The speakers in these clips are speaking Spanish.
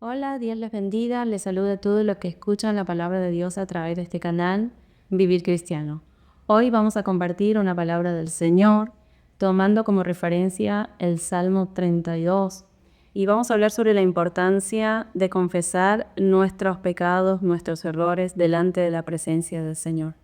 Hola, Dios les bendiga. Les saluda a todos los que escuchan la palabra de Dios a través de este canal, Vivir Cristiano. Hoy vamos a compartir una palabra del Señor, tomando como referencia el Salmo 32. Y vamos a hablar sobre la importancia de confesar nuestros pecados, nuestros errores delante de la presencia del Señor.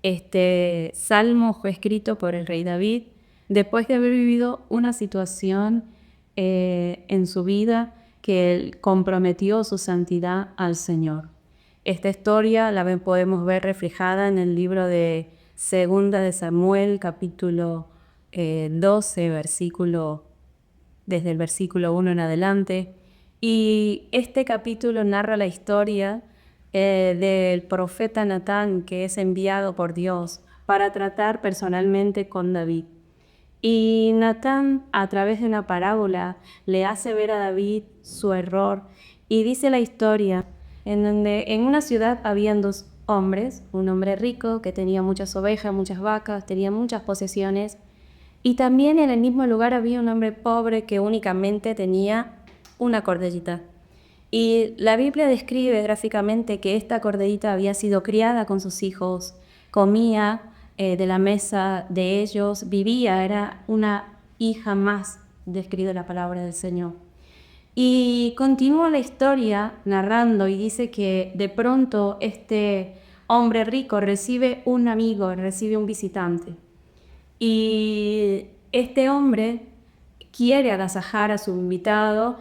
Este salmo fue escrito por el rey David después de haber vivido una situación en su vida que él comprometió su santidad al Señor. Esta historia la podemos ver reflejada en el libro de Segunda de Samuel, capítulo 12, desde el versículo 1 en adelante. Y este capítulo narra la historia del profeta Natán, que es enviado por Dios para tratar personalmente con David. Y Natán, a través de una parábola, le hace ver a David su error. Y dice la historia en donde en una ciudad habían dos hombres, un hombre rico que tenía muchas ovejas, muchas vacas, tenía muchas posesiones, y también en el mismo lugar había un hombre pobre que únicamente tenía una corderita. Y la Biblia describe gráficamente que esta corderita había sido criada con sus hijos, comía de la mesa de ellos, vivía, era una hija más, describe la palabra del Señor. Y continúa la historia narrando y dice que de pronto este hombre rico recibe un amigo, recibe un visitante. Y este hombre quiere agasajar a su invitado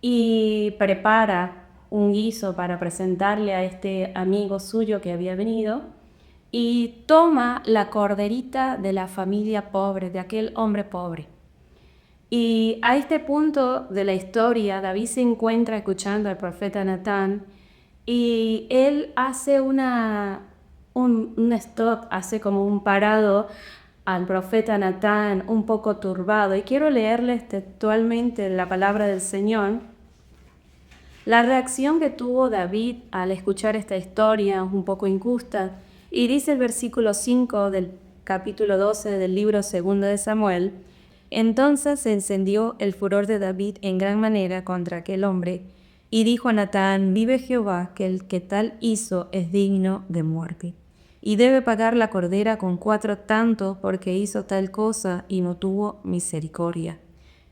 y prepara un guiso para presentarle a este amigo suyo que había venido y toma la corderita de la familia pobre, de aquel hombre pobre. Y a este punto de la historia, David se encuentra escuchando al profeta Natán y él hace un stop, hace como un parado al profeta Natán un poco turbado. Y quiero leerles textualmente la palabra del Señor. La reacción que tuvo David al escuchar esta historia un poco injusta. Y dice el versículo 5 del capítulo 12 del libro 2 de Samuel: entonces se encendió el furor de David en gran manera contra aquel hombre, y dijo a Natán: vive Jehová, que el que tal hizo es digno de muerte, y debe pagar la cordera con 4 tantos, porque hizo tal cosa y no tuvo misericordia.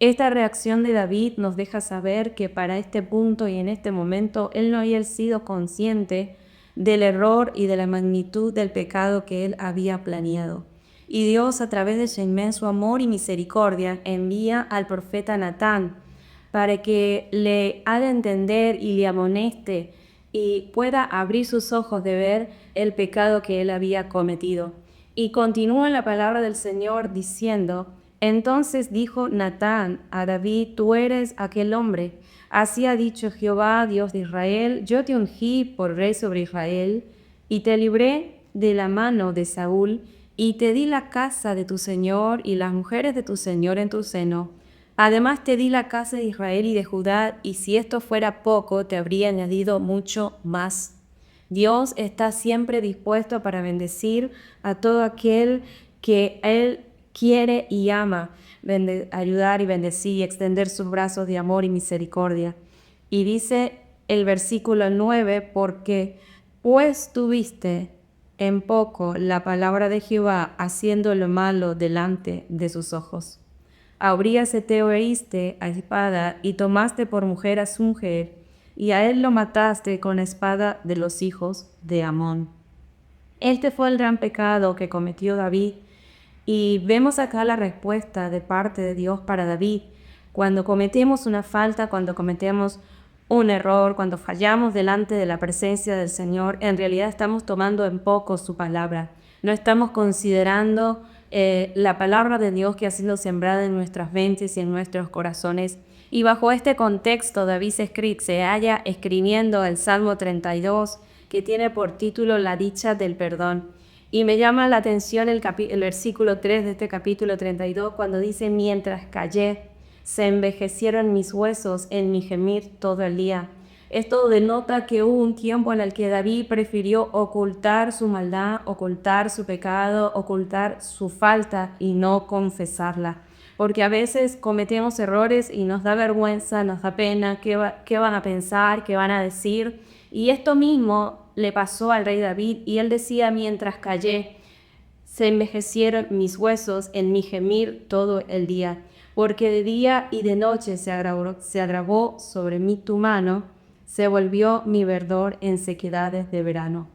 Esta reacción de David nos deja saber que para este punto y en este momento él no había sido consciente del error y de la magnitud del pecado que él había planeado. Y Dios, a través de su inmenso amor y misericordia, envía al profeta Natán para que le haga entender y le amoneste y pueda abrir sus ojos de ver el pecado que él había cometido. Y continúa la palabra del Señor diciendo: entonces dijo Natán a David: tú eres aquel hombre. Así ha dicho Jehová, Dios de Israel: yo te ungí por rey sobre Israel, y te libré de la mano de Saúl, y te di la casa de tu señor y las mujeres de tu señor en tu seno. Además te di la casa de Israel y de Judá, y si esto fuera poco, te habría añadido mucho más. Dios está siempre dispuesto para bendecir a todo aquel que Él quiere y ama, ayudar y bendecir y extender sus brazos de amor y misericordia. Y dice el versículo 9, porque pues tuviste en poco la palabra de Jehová, haciendo lo malo delante de sus ojos. A Urías heteo heriste a espada y tomaste por mujer a su mujer, y a él lo mataste con espada de los hijos de Amón. Este fue el gran pecado que cometió David, y vemos acá la respuesta de parte de Dios para David. Cuando cometemos una falta, cuando cometemos un error, cuando fallamos delante de la presencia del Señor, en realidad estamos tomando en poco su palabra. No estamos considerando la palabra de Dios que ha sido sembrada en nuestras mentes y en nuestros corazones. Y bajo este contexto, David se halla escribiendo el Salmo 32, que tiene por título La dicha del perdón. Y me llama la atención el versículo 3 de este capítulo 32, cuando dice: mientras callé, se envejecieron mis huesos en mi gemir todo el día. Esto denota que hubo un tiempo en el que David prefirió ocultar su maldad, ocultar su pecado, ocultar su falta y no confesarla. Porque a veces cometemos errores y nos da vergüenza, nos da pena, qué van a pensar, qué van a decir. Y esto mismo le pasó al rey David y él decía: mientras callé, se envejecieron mis huesos en mi gemir todo el día, porque de día y de noche se agravó sobre mí tu mano, se volvió mi verdor en sequedades de verano.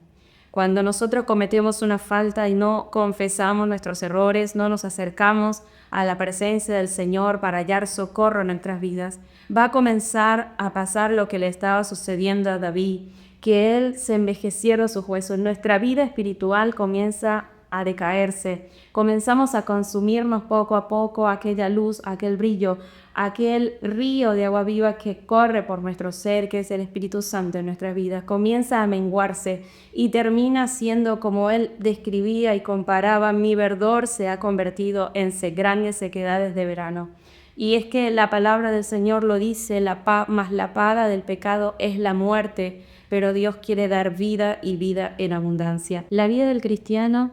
Cuando nosotros cometemos una falta y no confesamos nuestros errores, no nos acercamos a la presencia del Señor para hallar socorro en nuestras vidas, va a comenzar a pasar lo que le estaba sucediendo a David, que él se envejecieron sus huesos. Nuestra vida espiritual comienza a decaerse. Comenzamos a consumirnos poco a poco aquella luz, aquel brillo, aquel río de agua viva que corre por nuestro ser, que es el Espíritu Santo en nuestra vida. Comienza a menguarse y termina siendo como él describía y comparaba: mi verdor se ha convertido en grandes sequedades de verano. Y es que la palabra del Señor lo dice: mas la paga del pecado es la muerte, pero Dios quiere dar vida y vida en abundancia. La vida del cristiano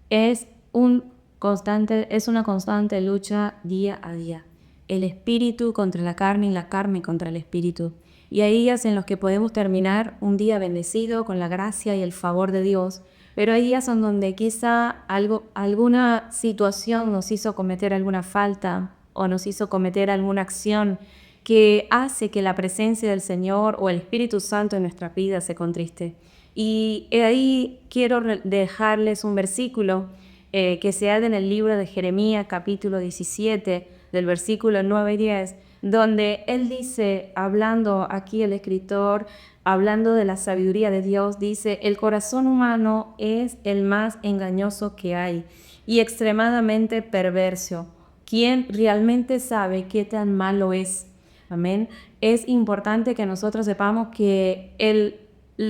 es una constante lucha día a día. El espíritu contra la carne y la carne contra el espíritu. Y hay días en los que podemos terminar un día bendecido con la gracia y el favor de Dios, pero hay días en donde quizá alguna situación nos hizo cometer alguna falta o nos hizo cometer alguna acción que hace que la presencia del Señor o el Espíritu Santo en nuestra vida se contriste. Y ahí quiero dejarles un versículo que se halla en el libro de Jeremías, capítulo 17, del versículo 9 y 10, donde él dice, hablando aquí el escritor, hablando de la sabiduría de Dios, dice: el corazón humano es el más engañoso que hay y extremadamente perverso. ¿Quién realmente sabe qué tan malo es? Amén. Es importante que nosotros sepamos que el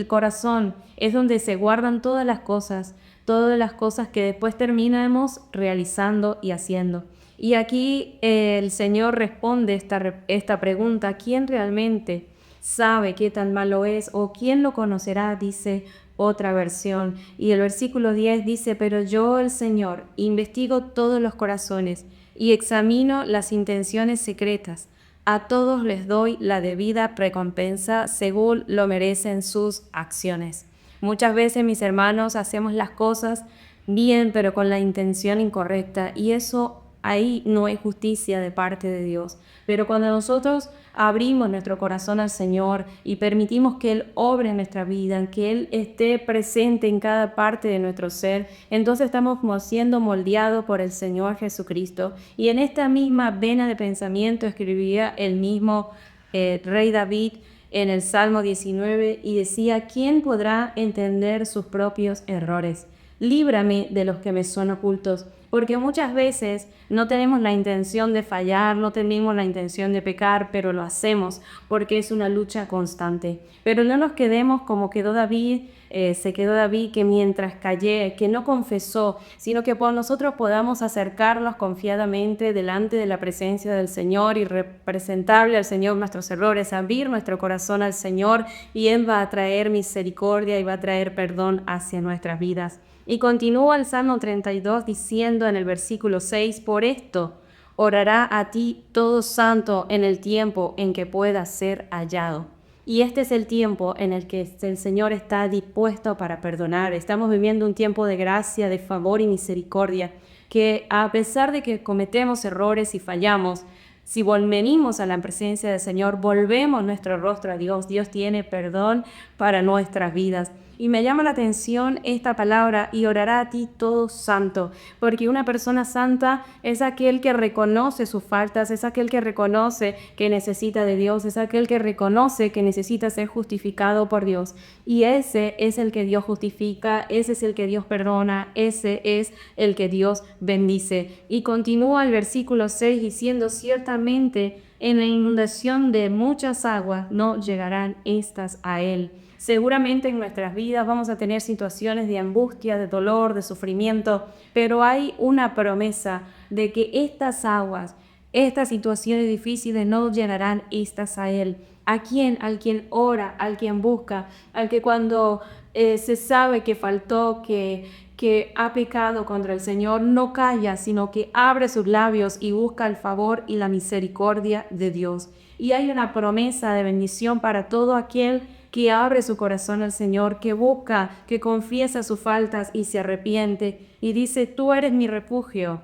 corazón es donde se guardan todas las cosas que después terminamos realizando y haciendo. Y aquí el Señor responde esta pregunta: ¿quién realmente sabe qué tan malo es o quién lo conocerá? Dice otra versión. Y el versículo 10 dice: pero yo, el Señor, investigo todos los corazones y examino las intenciones secretas. A todos les doy la debida recompensa según lo merecen sus acciones. Muchas veces, mis hermanos, hacemos las cosas bien, pero con la intención incorrecta, y eso ahí no es justicia de parte de Dios. Pero cuando nosotros abrimos nuestro corazón al Señor y permitimos que Él obre en nuestra vida, que Él esté presente en cada parte de nuestro ser, entonces estamos siendo moldeados por el Señor Jesucristo. Y en esta misma vena de pensamiento escribía el mismo rey David en el Salmo 19 y decía: ¿quién podrá entender sus propios errores? Líbrame de los que me son ocultos. Porque muchas veces no tenemos la intención de fallar, no tenemos la intención de pecar, pero lo hacemos porque es una lucha constante. Pero no nos quedemos como quedó David, se quedó David, que mientras callé, que no confesó, sino que por nosotros podamos acercarnos confiadamente delante de la presencia del Señor y representarle al Señor nuestros errores, abrir nuestro corazón al Señor, y Él va a traer misericordia y va a traer perdón hacia nuestras vidas. Y continúa el Salmo 32 diciendo en el versículo 6: por esto orará a ti todo santo en el tiempo en que pueda ser hallado. Y este es el tiempo en el que el Señor está dispuesto para perdonar. Estamos viviendo un tiempo de gracia, de favor y misericordia, que a pesar de que cometemos errores y fallamos, si venimos a la presencia del Señor, volvemos nuestro rostro a Dios, Dios tiene perdón para nuestras vidas. Y me llama la atención esta palabra: y orará a ti todo santo, porque una persona santa es aquel que reconoce sus faltas, es aquel que reconoce que necesita de Dios, es aquel que reconoce que necesita ser justificado por Dios. Y ese es el que Dios justifica, ese es el que Dios perdona, ese es el que Dios bendice. Y continúa el versículo 6 diciendo: ciertamente en la inundación de muchas aguas no llegarán estas a él. Seguramente en nuestras vidas vamos a tener situaciones de angustia, de dolor, de sufrimiento, pero hay una promesa de que estas aguas, estas situaciones difíciles no llenarán estas a Él. ¿A quién? Al quien ora, al quien busca, al que cuando se sabe que faltó, que ha pecado contra el Señor, no calla, sino que abre sus labios y busca el favor y la misericordia de Dios. Y hay una promesa de bendición para todo aquel que abre su corazón al Señor, que busca, que confiesa sus faltas y se arrepiente y dice: tú eres mi refugio.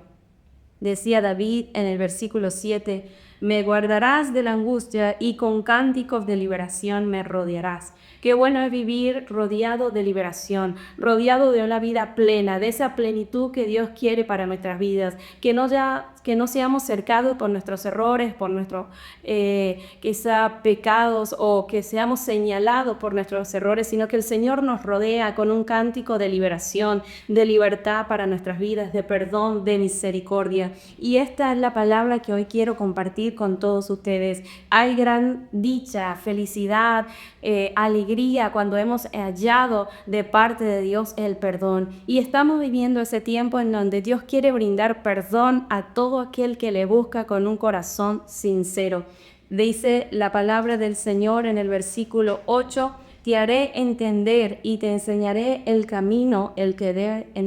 Decía David en el versículo 7, me guardarás de la angustia y con cánticos de liberación me rodearás. Qué bueno es vivir rodeado de liberación, rodeado de una vida plena, de esa plenitud que Dios quiere para nuestras vidas, que no seamos cercados por nuestros errores, por nuestros quizá pecados, o que seamos señalados por nuestros errores, sino que el Señor nos rodea con un cántico de liberación, de libertad para nuestras vidas, de perdón, de misericordia. Y esta es la palabra que hoy quiero compartir con todos ustedes. Hay gran dicha, felicidad, alegría cuando hemos hallado de parte de Dios el perdón. Y estamos viviendo ese tiempo en donde Dios quiere brindar perdón a todo aquel que le busca con un corazón sincero. Dice la palabra del Señor en el versículo 8, te haré entender y te enseñaré el camino en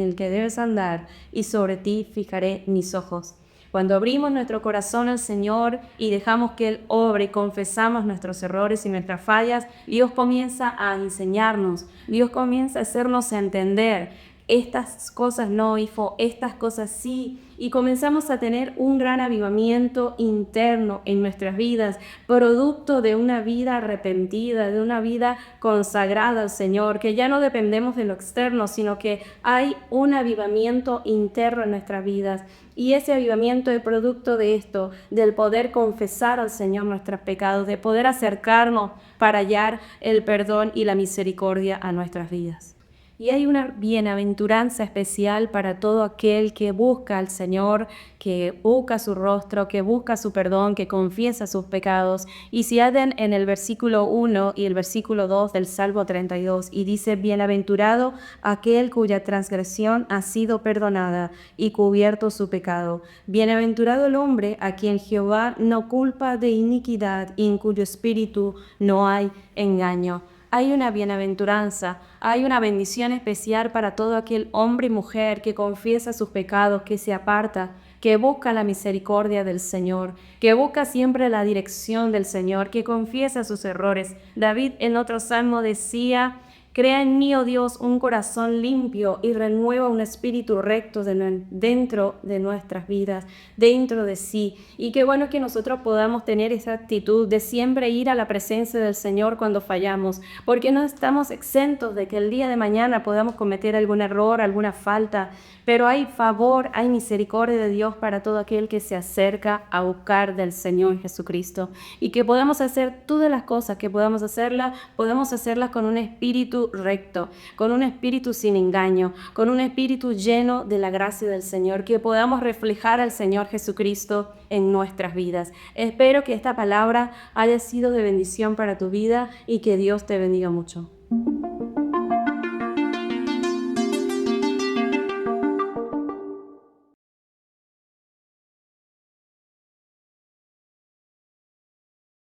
el que debes andar, y sobre ti fijaré mis ojos. Cuando abrimos nuestro corazón al Señor y dejamos que Él obre y confesamos nuestros errores y nuestras fallas, Dios comienza a enseñarnos, Dios comienza a hacernos entender: estas cosas no, hijo, estas cosas sí. Y comenzamos a tener un gran avivamiento interno en nuestras vidas, producto de una vida arrepentida, de una vida consagrada al Señor, que ya no dependemos de lo externo, sino que hay un avivamiento interno en nuestras vidas. Y ese avivamiento es producto de esto, del poder confesar al Señor nuestros pecados, de poder acercarnos para hallar el perdón y la misericordia a nuestras vidas. Y hay una bienaventuranza especial para todo aquel que busca al Señor, que busca su rostro, que busca su perdón, que confiesa sus pecados. Y se hallan en el versículo 1 y el versículo 2 del Salmo 32, y dice: bienaventurado aquel cuya transgresión ha sido perdonada y cubierto su pecado. Bienaventurado el hombre a quien Jehová no culpa de iniquidad y en cuyo espíritu no hay engaño. Hay una bienaventuranza, hay una bendición especial para todo aquel hombre y mujer que confiesa sus pecados, que se aparta, que busca la misericordia del Señor, que busca siempre la dirección del Señor, que confiesa sus errores. David en otro salmo decía: crea en mí, oh Dios, un corazón limpio y renueva un espíritu recto dentro de nuestras vidas, dentro de sí. Y qué bueno que nosotros podamos tener esa actitud de siempre ir a la presencia del Señor cuando fallamos, porque no estamos exentos de que el día de mañana podamos cometer algún error, alguna falta, pero hay favor, hay misericordia de Dios para todo aquel que se acerca a buscar del Señor Jesucristo. Y que podamos hacer todas las cosas que podamos hacerlas con un espíritu recto, con un espíritu sin engaño, con un espíritu lleno de la gracia del Señor, que podamos reflejar al Señor Jesucristo en nuestras vidas. Espero que esta palabra haya sido de bendición para tu vida y que Dios te bendiga mucho.